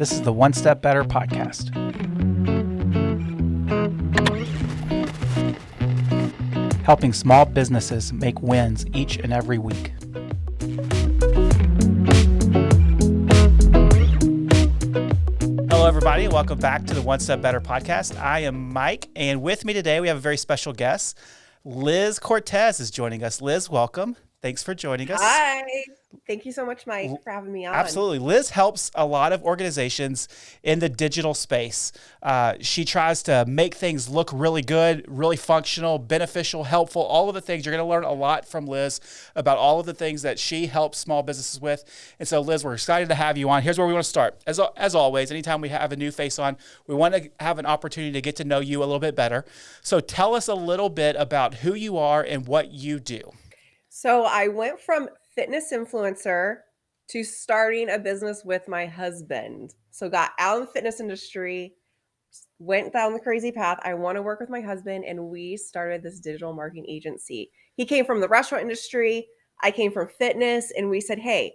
This is the One Step Better podcast. Helping small businesses make wins each and every week. Hello, everybody, and welcome back to the One Step Better podcast. I am Mike, and with me today, we have a very special guest. Liz Cortes is joining us. Liz, welcome. Thanks for joining us. Hi. Thank you so much, Mike, for having me on. Absolutely. Liz helps a lot of organizations in the digital space. She tries to make things look really good, really functional, beneficial, helpful, all of the things. You're going to learn a lot from Liz about all of the things that she helps small businesses with. And so, Liz, we're excited to have you on. Here's where we want to start. As always, anytime we have a new face on, we want to have an opportunity to get to know you a little bit better. So tell us a little bit about who you are and what you do. So I went from fitness influencer to starting a business with my husband. So got out in the fitness industry, went down the crazy path. I want to work with my husband, and we started this digital marketing agency. He came from the restaurant industry. I came from fitness, and we said, hey,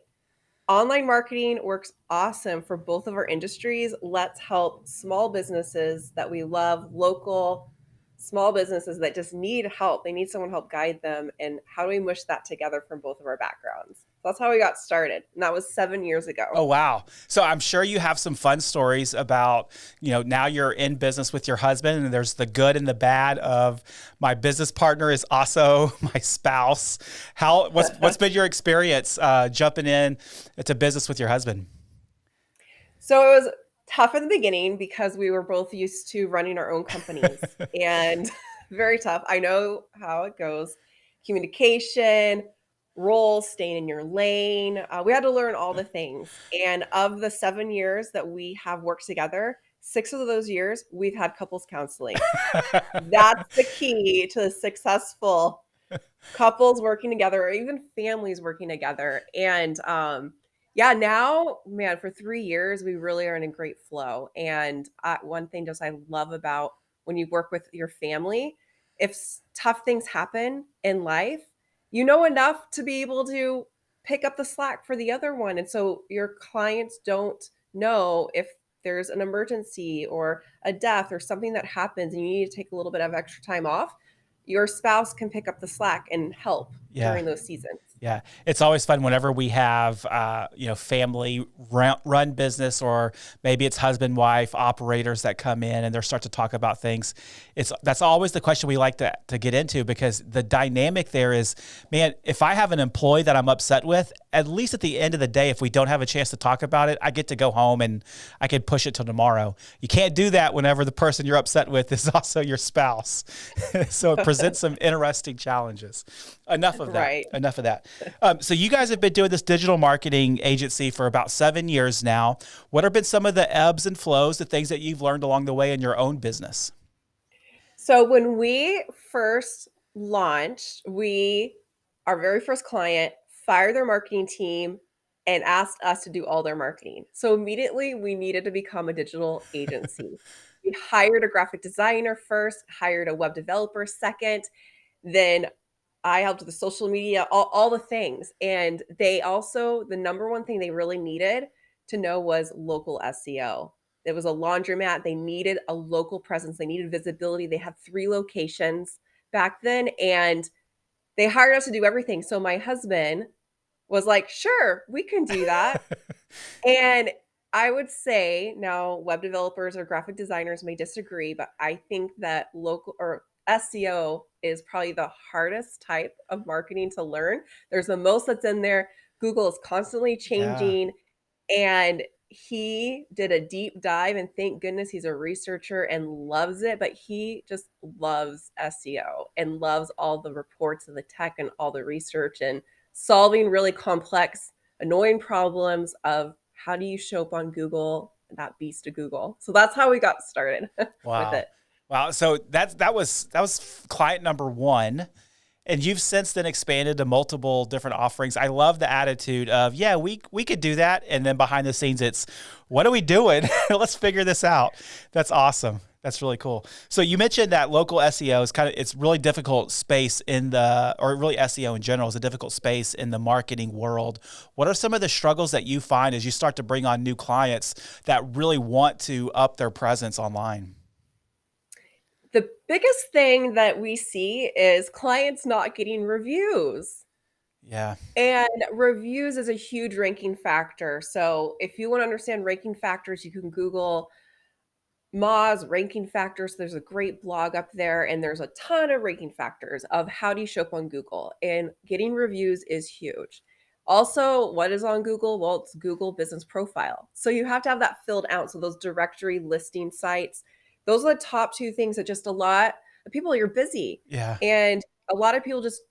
online marketing works awesome for both of our industries. Let's help small businesses that we love, local small businesses that just need help. They need someone to help guide them. And how do we mush that together from both of our backgrounds? So that's how we got started. And that was 7 years ago. Oh, wow. So I'm sure you have some fun stories about, now you're in business with your husband, and there's the good and the bad of my business partner is also my spouse. What's been your experience jumping in to business with your husband? So it was tough in the beginning because we were both used to running our own companies and very tough. I know how it goes. Communication, roles, staying in your lane. We had to learn all the things. And of the 7 years that we have worked together, 6 of those years, we've had couples counseling. That's the key to successful couples working together, or even families working together. And, now, man, for 3 years, we really are in a great flow. And one thing just I love about when you work with your family, if tough things happen in life, you know enough to be able to pick up the slack for the other one. And so your clients don't know if there's an emergency or a death or something that happens and you need to take a little bit of extra time off. Your spouse can pick up the slack and help during those seasons. Yeah. It's always fun whenever we have, family run business, or maybe it's husband, wife, operators that come in and they start to talk about things. That's always the question we like to get into, because the dynamic there is, man, if I have an employee that I'm upset with, at least at the end of the day, if we don't have a chance to talk about it, I get to go home and I can push it till tomorrow. You can't do that whenever the person you're upset with is also your spouse. So it presents some interesting challenges. Enough of that. Right. Enough of that. So you guys have been doing this digital marketing agency for about 7 years now. What have been some of the ebbs and flows, the things that you've learned along the way in your own business? So when we first launched, our very first client fired their marketing team and asked us to do all their marketing. So immediately we needed to become a digital agency. We hired a graphic designer first, hired a web developer second, then I helped with the social media, all the things. And they also, the number one thing they really needed to know was local SEO. It was a laundromat. They needed a local presence. They needed visibility. They had 3 locations back then, and they hired us to do everything. So my husband was like, sure, we can do that. And I would say now web developers or graphic designers may disagree, but I think that local or SEO is probably the hardest type of marketing to learn. There's the most that's in there. Google is constantly changing. And he did a deep dive, and thank goodness he's a researcher and loves it, but he just loves SEO and loves all the reports and the tech and all the research and solving really complex, annoying problems of how do you show up on Google, that beast of Google. So that's how we got started with it. Wow. So that was client number 1. And you've since then expanded to multiple different offerings. I love the attitude of, we could do that. And then behind the scenes, it's, what are we doing? Let's figure this out. That's awesome. That's really cool. So you mentioned that local SEO is it's really difficult space or really SEO in general is a difficult space in the marketing world. What are some of the struggles that you find as you start to bring on new clients that really want to up their presence online? The biggest thing that we see is clients not getting reviews. Yeah. And reviews is a huge ranking factor. So if you want to understand ranking factors, you can Google Moz ranking factors. There's a great blog up there, and there's a ton of ranking factors of how do you show up on Google. And getting reviews is huge. Also, what is on Google? Well, it's Google Business Profile. So you have to have that filled out. So those directory listing sites, those are the top two things that just a lot of people, you're busy. Yeah. And a lot of people just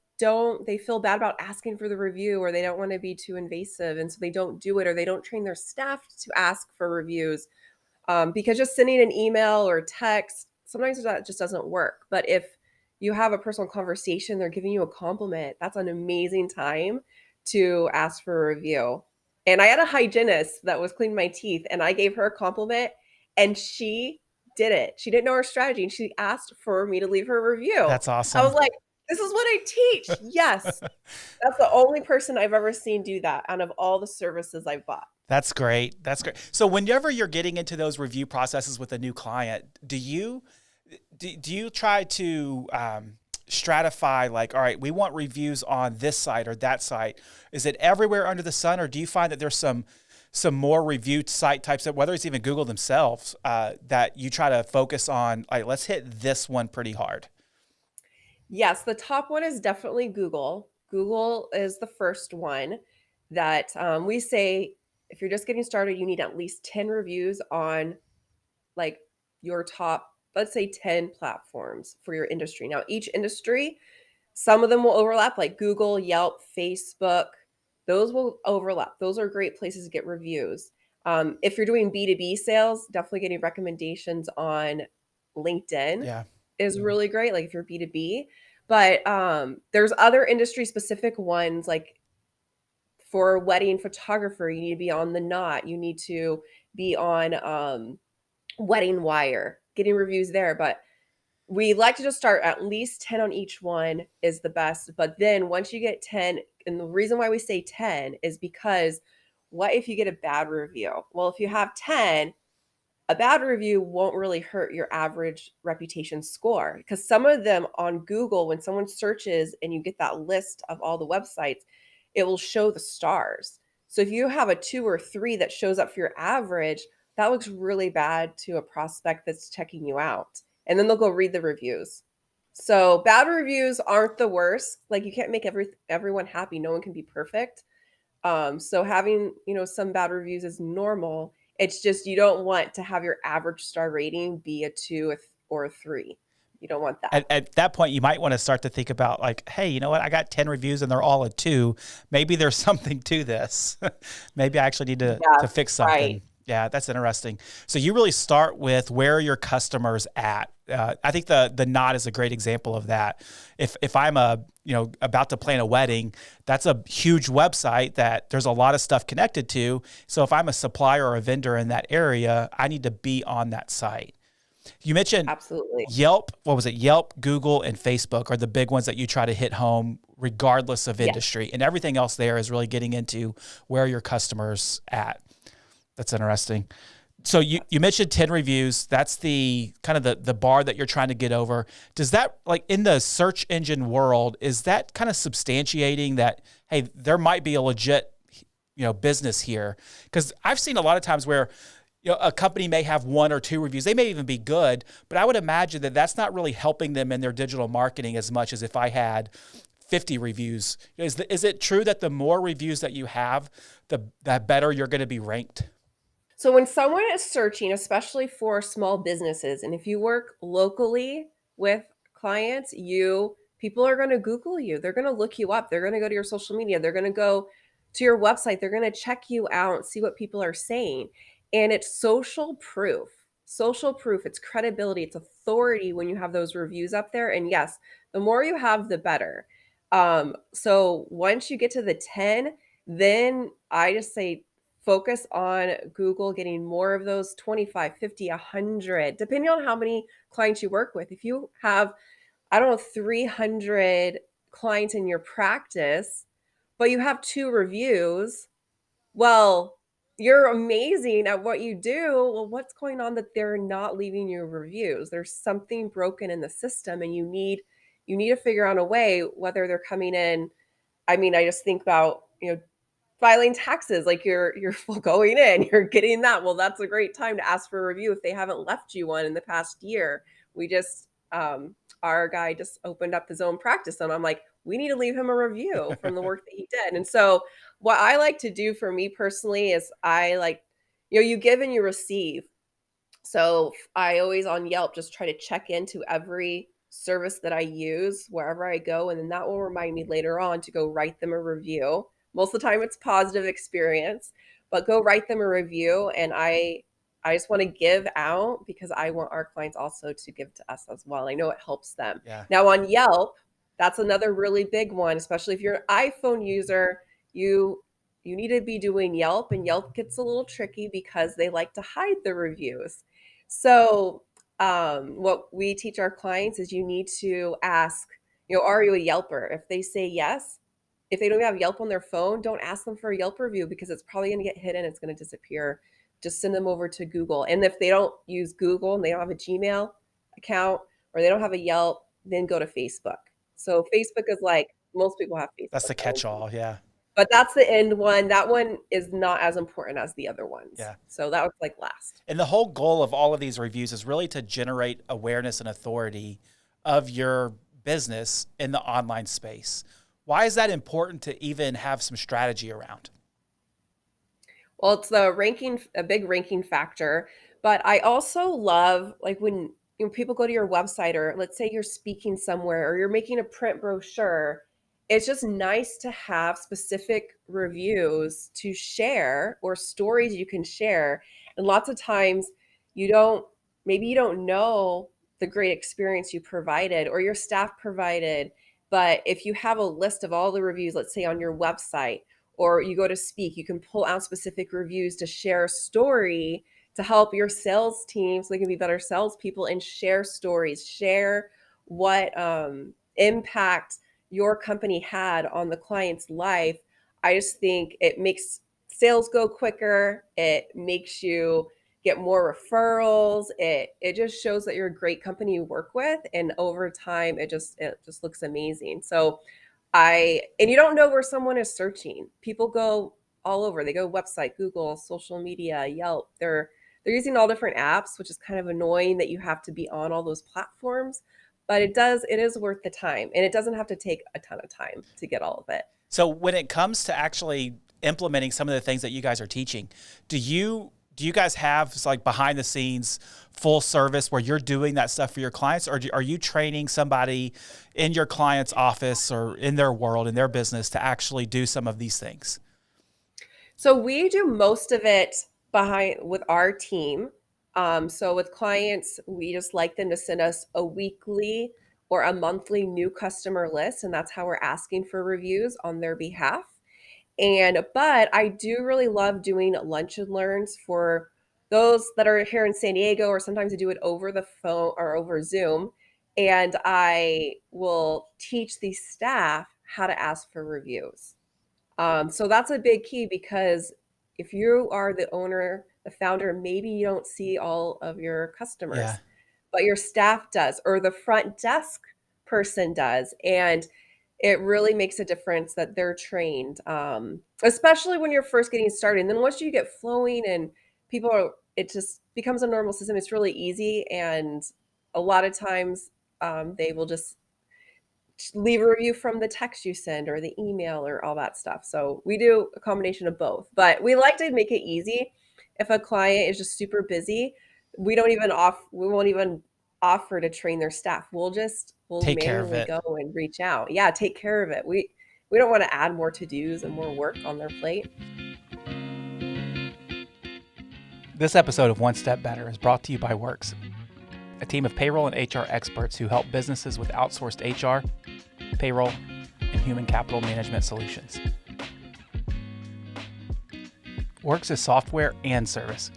they feel bad about asking for the review, or they don't want to be too invasive. And so they don't do it, or they don't train their staff to ask for reviews, because just sending an email or text, sometimes that just doesn't work. But if you have a personal conversation, they're giving you a compliment, that's an amazing time to ask for a review. And I had a hygienist that was cleaning my teeth, and I gave her a compliment, and she did it. She didn't know her strategy, and she asked for me to leave her a review. That's I was awesome. like, this is what I teach. Yes. That's the only person I've ever seen do that out of all the services I've bought. That's great. That's great. So whenever you're getting into those review processes with a new client, do you try to stratify like, all right, we want reviews on this site or that site? Is it everywhere under the sun, or do you find that there's some more reviewed site types that, whether it's even Google themselves, that you try to focus on? Like, let's hit this one pretty hard. Yes, the top one is definitely Google. Google is the first one that we say if you're just getting started, you need at least 10 reviews on like your top, let's say 10 platforms for your industry. Now, each industry, some of them will overlap, like Google, Yelp, Facebook. Those will overlap. Those are great places to get reviews. If you're doing B2B sales, definitely getting recommendations on LinkedIn Yeah. is really great, like if you're B2B. But there's other industry specific ones, like for a wedding photographer, you need to be on The Knot. You need to be on Wedding Wire, getting reviews there. But we like to just start at least 10 on each one is the best. But then once you get 10, and the reason why we say 10 is because what if you get a bad review? Well, if you have 10, a bad review won't really hurt your average reputation score, because some of them on Google, when someone searches and you get that list of all the websites, it will show the stars. So if you have a 2 or 3 that shows up for your average, that looks really bad to a prospect that's checking you out. And then they'll go read the reviews. So bad reviews aren't the worst. Like you can't make everyone happy. No one can be perfect. So having, some bad reviews is normal. It's just you don't want to have your average star rating be a 2 or a 3. You don't want that. At that point, you might want to start to think about like, hey, you know what? I got 10 reviews and they're all a 2. Maybe there's something to this. Maybe I actually need to Yes, fix right. something. Yeah, that's interesting. So you really start with where are your customers at? I think the Knot is a great example of that. If I'm about to plan a wedding, that's a huge website that there's a lot of stuff connected to. So if I'm a supplier or a vendor in that area, I need to be on that site. You mentioned Absolutely. Yelp. What was it? Yelp, Google, and Facebook are the big ones that you try to hit home regardless of Yes. industry. And everything else there is really getting into where your customers at. That's interesting. So you mentioned 10 reviews. That's the kind of the bar that you're trying to get over. Does that, like in the search engine world, is that kind of substantiating that, hey, there might be a legit, business here? Because I've seen a lot of times where a company may have 1 or 2 reviews. They may even be good, but I would imagine that that's not really helping them in their digital marketing as much as if I had 50 reviews. Is it true that the more reviews that you have, the better you're going to be ranked? So when someone is searching, especially for small businesses, and if you work locally with clients, people are going to Google you. They're going to look you up. They're going to go to your social media. They're going to go to your website. They're going to check you out, see what people are saying. And it's social proof. Social proof, it's credibility, it's authority when you have those reviews up there. And yes, the more you have, the better. So once you get to the 10, then I just say focus on Google getting more of those 25, 50, 100, depending on how many clients you work with. If you have, I don't know, 300 clients in your practice, but you have 2 reviews, well, you're amazing at what you do. Well, what's going on that they're not leaving you reviews? There's something broken in the system, and you need to figure out a way whether they're coming in. I mean, I just think about, filing taxes, like you're going in, you're getting that. Well, that's a great time to ask for a review if they haven't left you one in the past year. We just our guy just opened up his own practice, and I'm like, we need to leave him a review from the work that he did. And so what I like to do for me personally is I like, you give and you receive. So I always on Yelp just try to check into every service that I use wherever I go. And then that will remind me later on to go write them a review. Most of the time it's positive experience, but go write them a review. And I just want to give out because I want our clients also to give to us as well. I know it helps them. Yeah. Now on Yelp, that's another really big one, especially if you're an iPhone user, you need to be doing Yelp, and Yelp gets a little tricky because they like to hide the reviews. So, what we teach our clients is you need to ask, are you a Yelper? If they say yes, if they don't have Yelp on their phone, don't ask them for a Yelp review because it's probably going to get hidden. It's going to disappear. Just send them over to Google. And if they don't use Google and they don't have a Gmail account or they don't have a Yelp, then go to Facebook. So Facebook is like, most people have Facebook. That's the catch-all, yeah. But that's the end one. That one is not as important as the other ones. Yeah. So that was like last. And the whole goal of all of these reviews is really to generate awareness and authority of your business in the online space. Why is that important to even have some strategy around? Well, it's a big ranking factor. But I also love like when people go to your website, or let's say you're speaking somewhere or you're making a print brochure. It's just nice to have specific reviews to share or stories you can share. And lots of times maybe you don't know the great experience you provided or your staff provided. But if you have a list of all the reviews, let's say on your website, or you go to speak, you can pull out specific reviews to share a story to help your sales team so they can be better salespeople and share stories, share what impact your company had on the client's life. I just think it makes sales go quicker. It makes you get more referrals. It just shows that you're a great company you work with. And over time, it just looks amazing. So and you don't know where someone is searching. People go all over. They go website, Google, social media, Yelp. They're using all different apps, which is kind of annoying that you have to be on all those platforms. But it is worth the time, and it doesn't have to take a ton of time to get all of it. So when it comes to actually implementing some of the things that you guys are teaching, do you guys have like behind the scenes full service where you're doing that stuff for your clients, or are you training somebody in your client's office or in their world, in their business, to actually do some of these things? So we do most of it with our team. So with clients, we just like them to send us a weekly or a monthly new customer list, and that's how we're asking for reviews on their behalf. But I do really love doing lunch and learns for those that are here in San Diego, or sometimes I do it over the phone or over Zoom. And I will teach the staff how to ask for reviews. So that's a big key, because if you are the owner, the founder, maybe you don't see all of your customers, but your staff does, or the front desk person does. And it really makes a difference that they're trained, especially when you're first getting started. And then once you get flowing and it just becomes a normal system. It's really easy. And a lot of times they will just leave a review from the text you send or the email or all that stuff. So we do a combination of both, but we like to make it easy. If a client is just super busy, we won't even offer to train their staff. We'll take care of it. Go and reach out. Yeah, take care of it. We don't want to add more to-dos and more work on their plate. This episode of One Step Better is brought to you by Works, a team of payroll and HR experts who help businesses with outsourced HR, payroll, and human capital management solutions. Works is software and service,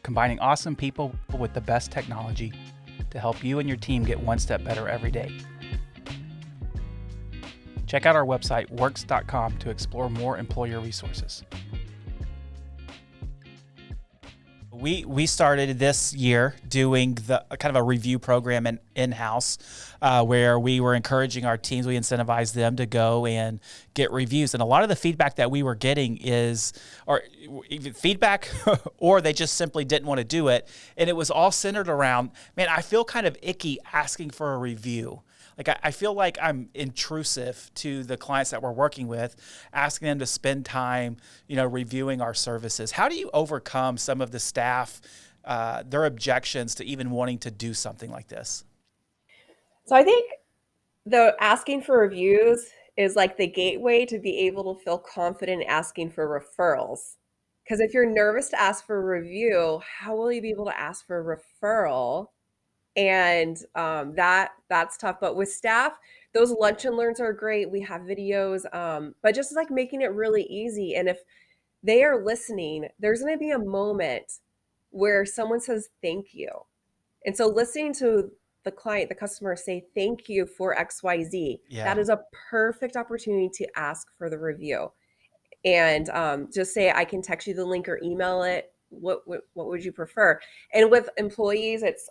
combining awesome people with the best technology to help you and your team get one step better every day. Check out our website, works.com, to explore more employer resources. We started this year doing the kind of a review program in-house where we were encouraging our teams, we incentivized them to go and get reviews. And a lot of the feedback that we were getting is, or even feedback, or they just simply didn't want to do it. And it was all centered around, man, I feel kind of icky asking for a review. Like I feel like I'm intrusive to the clients that we're working with, asking them to spend time, reviewing our services. How do you overcome some of the staff, their objections to even wanting to do something like this? So I think the asking for reviews is like the gateway to be able to feel confident asking for referrals. Because if you're nervous to ask for a review, how will you be able to ask for a referral? And that's tough. But with staff, those lunch and learns are great. We have videos, but just like making it really easy. And if they are listening, there's going to be a moment where someone says thank you. And so listening to the client, the customer say thank you for XYZ, that is a perfect opportunity to ask for the review. And just say, I can text you the link or email it. What would you prefer? And with employees, it's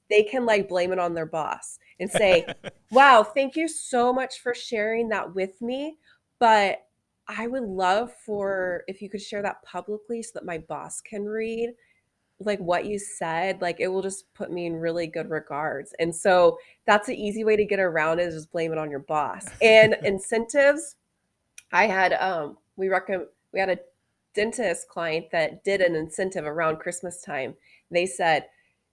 they can like blame it on their boss and say, wow, thank you so much for sharing that with me, but I would love for if you could share that publicly so that my boss can read like what you said. Like it will just put me in really good regards. And so that's an easy way to get around it, is just blame it on your boss. And incentives, I had we had a dentist client that did an incentive around Christmas time. They said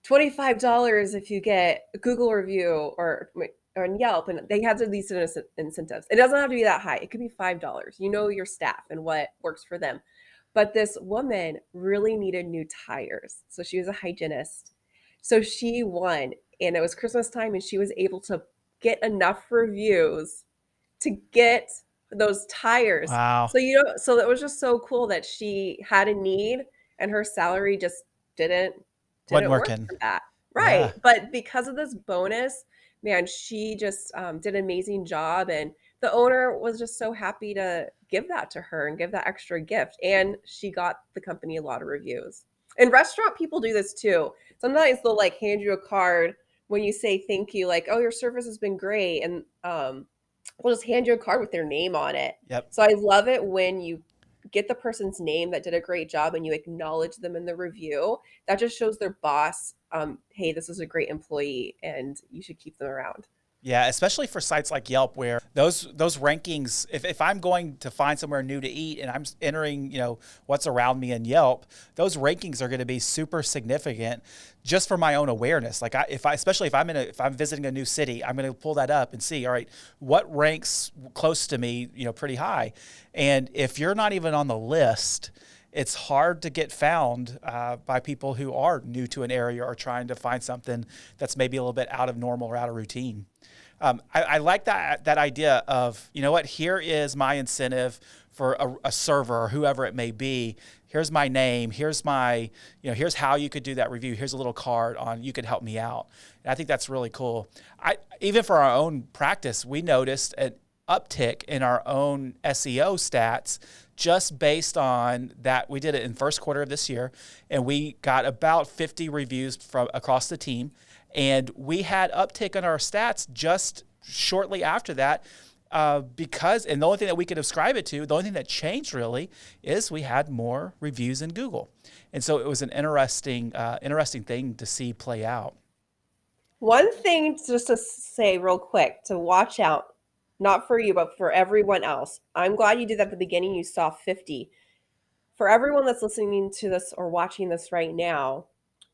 $25 if you get a Google review or on Yelp, and they had these incentives. It doesn't have to be that high. It could be $5. You know your staff and what works for them. But this woman really needed new tires. So she was a hygienist. So she won, and it was Christmas time, and she was able to get enough reviews to get those tires. Wow. So that was just so cool that she had a need and her salary just didn't Wasn't work working. for that. Right. Yeah. But because of this bonus, man, she just did an amazing job. And the owner was just so happy to give that to her and give that extra gift. And she got the company a lot of reviews. And restaurant people do this too. Sometimes they'll like hand you a card when you say thank you, like, oh, your service has been great. And we'll just hand you a card with their name on it. Yep. So I love it when you get the person's name that did a great job and you acknowledge them in the review. That just shows their boss, hey, this is a great employee and you should keep them around. Yeah, especially for sites like Yelp, where those rankings, if I'm going to find somewhere new to eat and I'm entering, what's around me in Yelp, those rankings are going to be super significant just for my own awareness. Like especially if I'm visiting a new city, I'm going to pull that up and see, all right, what ranks close to me, pretty high. And if you're not even on the list, it's hard to get found by people who are new to an area or trying to find something that's maybe a little bit out of normal or out of routine. I like that idea of, here is my incentive for a server or whoever it may be. Here's my name. Here's my, here's how you could do that review. Here's a little card on, you could help me out. And I think that's really cool. Even for our own practice, we noticed an uptick in our own SEO stats just based on that. We did it in first quarter of this year, and we got about 50 reviews from across the team. And we had uptick in our stats just shortly after that because, and the only thing that we could ascribe it to, the only thing that changed really is we had more reviews in Google. And so it was an interesting thing to see play out. One thing just to say real quick to watch out, not for you, but for everyone else. I'm glad you did that at the beginning. You saw 50. For everyone that's listening to this or watching this right now,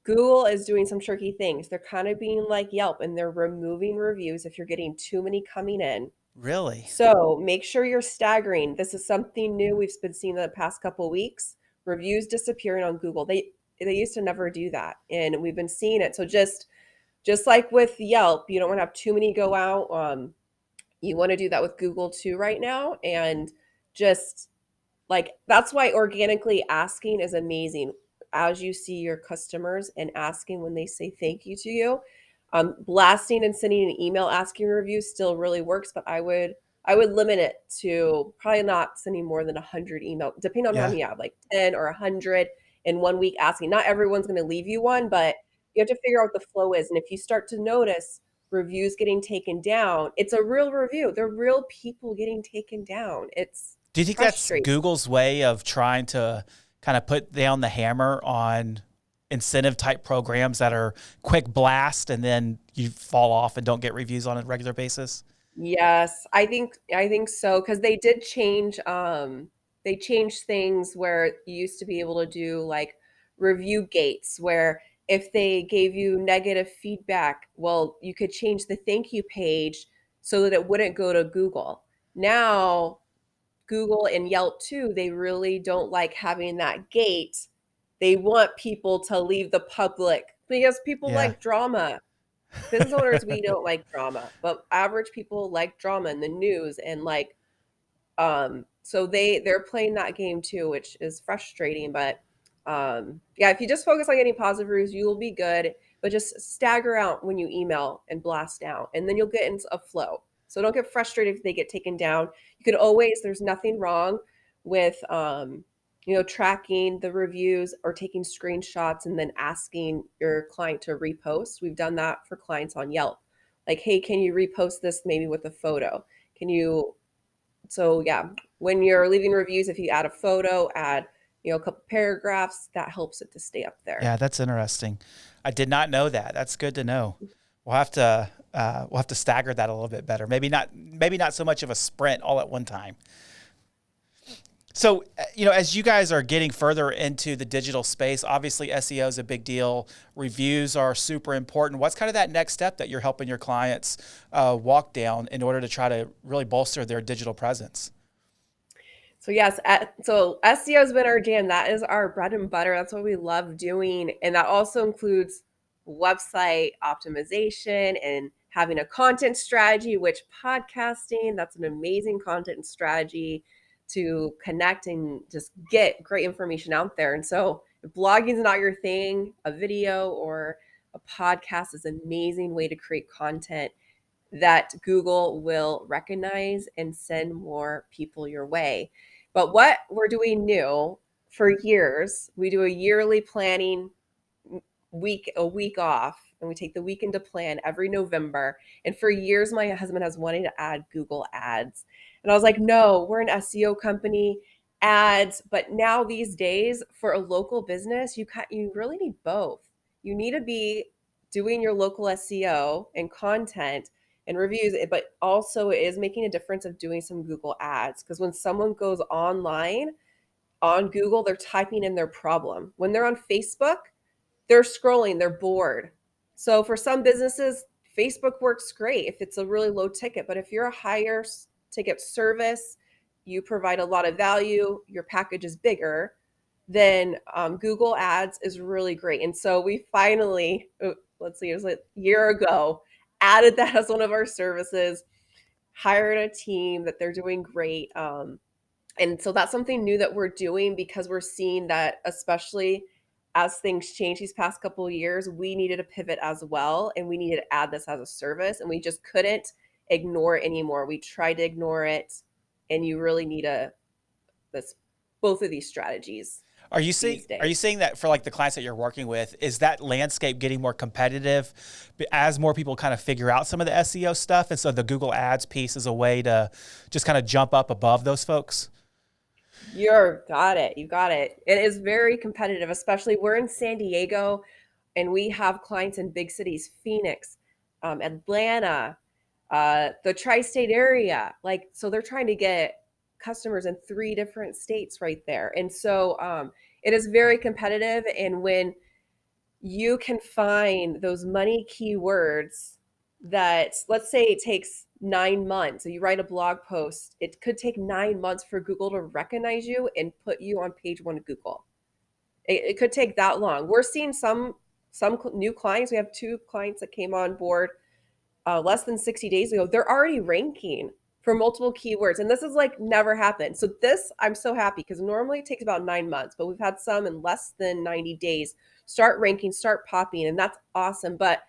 Google is doing some tricky things. They're kind of being like Yelp, and they're removing reviews if you're getting too many coming in. Really? So make sure you're staggering. This is something new we've been seeing in the past couple of weeks. Reviews disappearing on Google. They used to never do that, and we've been seeing it. So just like with Yelp, you don't want to have too many go out. You want to do that with Google too right now, and just Like that's why organically asking is amazing. As you see your customers and asking when they say thank you to you, blasting and sending an email asking reviews still really works, but I would limit it to probably not sending more than 100 emails, depending on how Yeah. many you have, like 10 or 100 in one week asking. Not everyone's going to leave you one, but you have to figure out what the flow is. And if you start to notice reviews getting taken down, it's a real review. They're real people getting taken down. It's Do you think that's frustrating. Google's way of trying to kind of put down the hammer on incentive type programs that are quick blast and then you fall off and don't get reviews on a regular basis? Yes, I think so because they changed things where you used to be able to do like review gates where if they gave you negative feedback, well, you could change the thank you page so that it wouldn't go to Google. Now, Google and Yelp too, they really don't like having that gate. They want people to leave the public because people Yeah. like drama. Business owners, we don't like drama, but average people like drama in the news and like so they're playing that game too, which is frustrating, but yeah, if you just focus on getting positive reviews, you will be good, but just stagger out when you email and blast out and then you'll get into a flow. So don't get frustrated if they get taken down. You can always there's nothing wrong with tracking the reviews or taking screenshots and then asking your client to repost. We've done that for clients on Yelp. Like, hey, can you repost this maybe with a photo? Can you so yeah, when you're leaving reviews, if you add a photo, add a couple paragraphs, that helps it to stay up there. Yeah, that's interesting. I did not know that. That's good to know. We'll have to stagger that a little bit better. Maybe not so much of a sprint all at one time. So, as you guys are getting further into the digital space, obviously SEO is a big deal. Reviews are super important. What's kind of that next step that you're helping your clients walk down in order to try to really bolster their digital presence? So yes, so SEO has been our jam. That is our bread and butter. That's what we love doing, and that also includes website optimization and having a content strategy. Which podcasting, that's an amazing content strategy to connect and just get great information out there. And so, if blogging is not your thing, a video or a podcast is an amazing way to create content that Google will recognize and send more people your way. But what we're doing new for years, we do a yearly planning a week off, and we take the weekend to plan every November. And for years, my husband has wanted to add Google ads. And I was like, no, we're an SEO company, ads. But now these days, for a local business, you really need both. You need to be doing your local SEO and content and reviews, but also it is making a difference of doing some Google ads. Because when someone goes online on Google, they're typing in their problem. When they're on Facebook, they're scrolling, they're bored. So for some businesses, Facebook works great if it's a really low ticket. But if you're a higher ticket service, you provide a lot of value, your package is bigger, then Google Ads is really great. And so we finally, let's see, it was like a year ago, added that as one of our services, hired a team that they're doing great. And so that's something new that we're doing because we're seeing that, especially as things change these past couple of years, we needed to pivot as well. And we needed to add this as a service. And we just couldn't ignore it anymore. We tried to ignore it. And you really need this both of these strategies these Are you days. seeing that for like the clients that you're working with, is that landscape getting more competitive as more people kind of figure out some of the SEO stuff? And so the Google Ads piece is a way to just kind of jump up above those folks? You're got it. You got it. It is very competitive, especially we're in San Diego and we have clients in big cities, Phoenix, Atlanta, the tri-state area. Like, so they're trying to get customers in 3 different states right there. And so it is very competitive. And when you can find those money keywords that, let's say it takes 9 months, so you write a blog post, it could take 9 months for Google to recognize you and put you on page one of Google. It could take that long. We're seeing some new clients. We have 2 clients that came on board less than 60 days ago. They're already ranking for multiple keywords. And this is like never happened. So this, I'm so happy because normally it takes about 9 months, but we've had some in less than 90 days start ranking, start popping, and that's awesome. But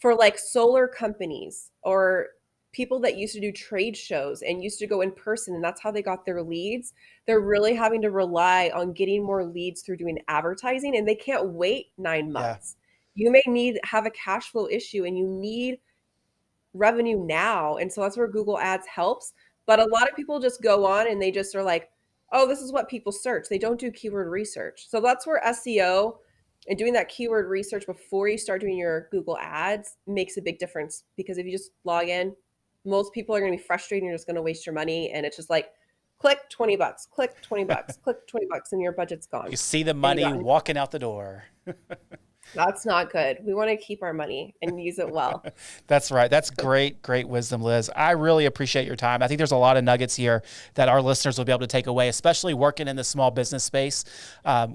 for like solar companies or people that used to do trade shows and used to go in person and that's how they got their leads, they're really having to rely on getting more leads through doing advertising, and they can't wait 9 Yeah. months. You may have a cash flow issue and you need revenue now. And so that's where Google Ads helps. But a lot of people just go on and they just are like, oh, this is what people search. They don't do keyword research. So that's where SEO and doing that keyword research before you start doing your Google Ads makes a big difference. Because if you just log in, most people are going to be frustrated and you're just going to waste your money. And it's just like, click $20, click $20, click $20, and your budget's gone. You see the money walking out the door. That's not good. We want to keep our money and use it well. That's right. That's great wisdom, Liz. I really appreciate your time. I think there's a lot of nuggets here that our listeners will be able to take away, especially working in the small business space.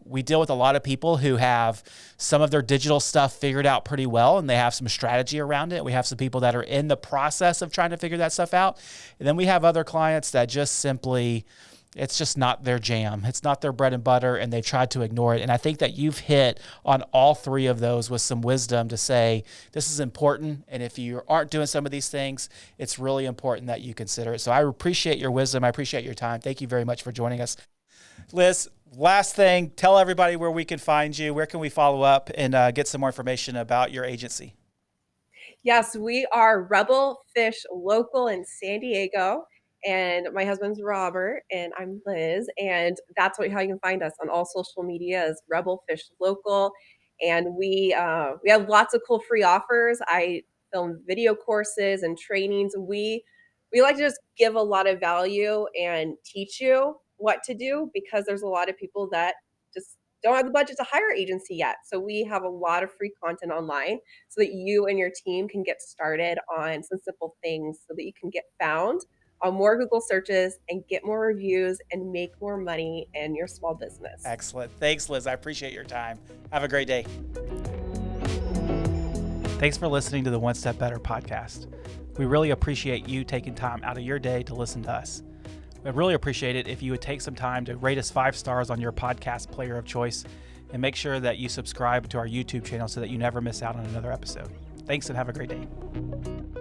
We deal with a lot of people who have some of their digital stuff figured out pretty well, and they have some strategy around it. We have some people that are in the process of trying to figure that stuff out. And then we have other clients that just simply, it's just not their jam. It's not their bread and butter, and they've tried to ignore it. And I think that you've hit on all three of those with some wisdom to say, this is important. And if you aren't doing some of these things, it's really important that you consider it. So I appreciate your wisdom. I appreciate your time. Thank you very much for joining us. Liz, last thing, tell everybody where we can find you. Where can we follow up and get some more information about your agency? Yes, we are RebelFish Local in San Diego. And my husband's Robert, and I'm Liz, and that's how you can find us on all social media is RebelFish Local. And we have lots of cool free offers. I film video courses and trainings. We like to just give a lot of value and teach you what to do because there's a lot of people that just don't have the budget to hire agency yet. So we have a lot of free content online so that you and your team can get started on some simple things so that you can get found on more Google searches and get more reviews and make more money in your small business. Excellent. Thanks, Liz. I appreciate your time. Have a great day. Thanks for listening to the One Step Better podcast. We really appreciate you taking time out of your day to listen to us. We'd really appreciate it if you would take some time to rate us 5 stars on your podcast player of choice and make sure that you subscribe to our YouTube channel so that you never miss out on another episode. Thanks and have a great day.